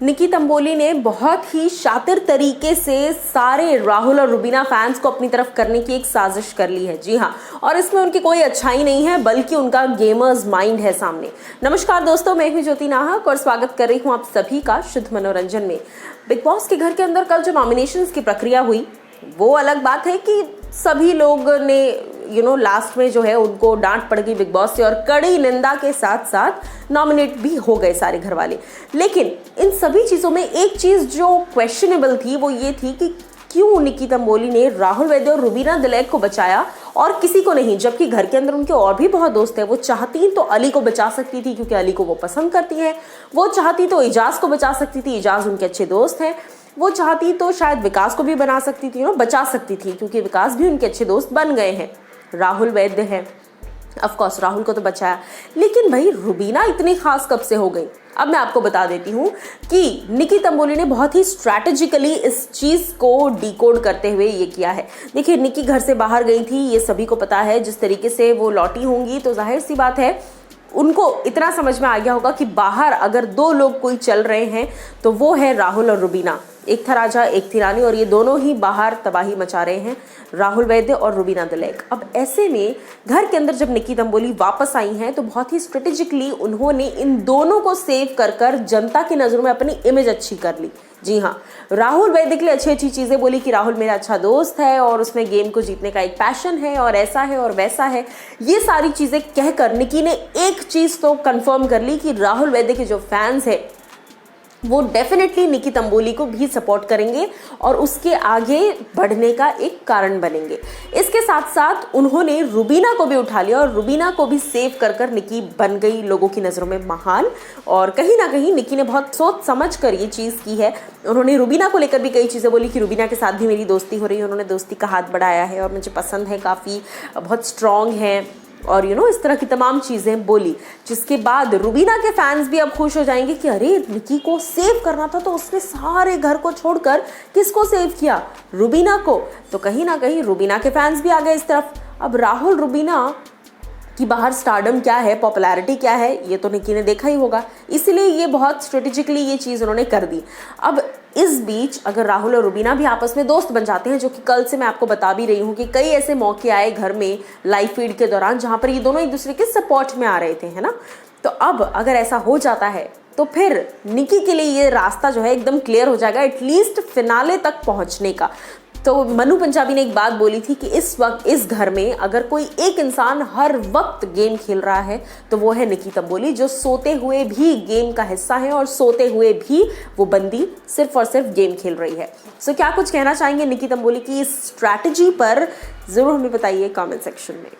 निकी तंबोली ने बहुत ही शातिर तरीके से सारे राहुल और रुबीना फैंस को अपनी तरफ करने की एक साजिश कर ली है। जी हाँ, और इसमें उनकी कोई अच्छाई नहीं है बल्कि उनका गेमर्स माइंड है सामने। नमस्कार दोस्तों, मैं हूं ज्योति नाहक और स्वागत कर रही हूं आप सभी का शुद्ध मनोरंजन में। बिग बॉस के घर के अंदर कल जो नॉमिनेशंस की प्रक्रिया हुई वो अलग बात है कि सभी लोग ने लास्ट में जो है उनको डांट पड़ गई बिग बॉस से और कड़ी निंदा के साथ साथ नॉमिनेट भी हो गए सारे घर वाले। लेकिन इन सभी चीज़ों में एक चीज़ जो क्वेश्चनेबल थी वो ये थी कि क्यों निकी तंबोली ने राहुल वैद्य और रुबीना दिलैक को बचाया और किसी को नहीं, जबकि घर के अंदर उनके और भी बहुत दोस्त हैं। वो चाहती तो अली को बचा सकती थी क्योंकि अली को वो पसंद करती हैं। वो चाहती तो इजाज को बचा सकती थी, इजाज उनके अच्छे दोस्त हैं। वो चाहती तो शायद विकास को भी बना सकती थी, बचा सकती थी क्योंकि विकास भी उनके अच्छे दोस्त बन गए हैं। राहुल वैद्य है, ऑफ कोर्स राहुल को तो बचाया, लेकिन भाई रुबीना इतनी खास कब से हो गई? अब मैं आपको बता देती हूँ कि निकी तंबोली ने बहुत ही स्ट्रैटेजिकली इस चीज़ को डिकोड करते हुए ये किया है। देखिए, निकी घर से बाहर गई थी, ये सभी को पता है। जिस तरीके से वो लौटी होंगी तो जाहिर सी बात है उनको इतना समझ में आ गया होगा कि बाहर अगर दो लोग कोई चल रहे हैं तो वो है राहुल और रुबीना। एक था राजा एक थी रानी और ये दोनों ही बाहर तबाही मचा रहे हैं, राहुल वैद्य और रुबीना दिलैक। अब ऐसे में घर के अंदर जब निकी तंबोली वापस आई हैं तो बहुत ही स्ट्रेटेजिकली उन्होंने इन दोनों को सेव कर कर जनता की नज़रों में अपनी इमेज अच्छी कर ली। जी हाँ, राहुल वैद्य के लिए अच्छी अच्छी चीज़ें बोली कि राहुल मेरा अच्छा दोस्त है और उसमें गेम को जीतने का एक पैशन है और ऐसा है और वैसा है। ये सारी चीज़ें कहकर निकी ने एक चीज़ तो कंफर्म कर ली कि राहुल वैद्य के जो फैंस हैं वो डेफिनेटली निकी तंबोली को भी सपोर्ट करेंगे और उसके आगे बढ़ने का एक कारण बनेंगे। इसके साथ साथ उन्होंने रुबीना को भी उठा लिया और रुबीना को भी सेव कर कर निकी बन गई लोगों की नज़रों में महान। और कहीं ना कहीं निकी ने बहुत सोच समझ कर ये चीज़ की है। उन्होंने रुबीना को लेकर भी कई चीज़ें बोली कि रुबीना के साथ भी मेरी दोस्ती हो रही है, उन्होंने दोस्ती का हाथ बढ़ाया है और मुझे पसंद है, काफ़ी बहुत स्ट्रॉन्ग है और इस तरह की तमाम चीज़ें बोली। जिसके बाद रुबीना के फैंस भी अब खुश हो जाएंगे कि अरे निकी को सेव करना था तो उसने सारे घर को छोड़कर किसको सेव किया? रुबीना को। तो कहीं ना कहीं रुबीना के फैंस भी आ गए इस तरफ। अब राहुल रुबीना कि बाहर स्टारडम क्या है, पॉपुलैरिटी क्या है, ये तो निकी ने देखा ही होगा, इसलिए ये बहुत स्ट्रेटेजिकली ये चीज़ उन्होंने कर दी। अब इस बीच अगर राहुल और रुबीना भी आपस में दोस्त बन जाते हैं, जो कि कल से मैं आपको बता भी रही हूँ कि कई ऐसे मौके आए घर में लाइव फीड के दौरान जहाँ पर ये दोनों एक दूसरे के सपोर्ट में आ रहे थे, है ना। तो अब अगर ऐसा हो जाता है तो फिर निकी के लिए ये रास्ता जो है एकदम क्लियर हो जाएगा एटलीस्ट फिनाले तक पहुँचने का। तो मनु पंजाबी ने एक बात बोली थी कि इस वक्त इस घर में अगर कोई एक इंसान हर वक्त गेम खेल रहा है तो वो है निकी तंबोली, जो सोते हुए भी गेम का हिस्सा है और सोते हुए भी वो बंदी सिर्फ और सिर्फ गेम खेल रही है। सो क्या कुछ कहना चाहेंगे निकी तंबोली की इस स्ट्रैटेजी पर? ज़रूर हमें बताइए कमेंट सेक्शन में।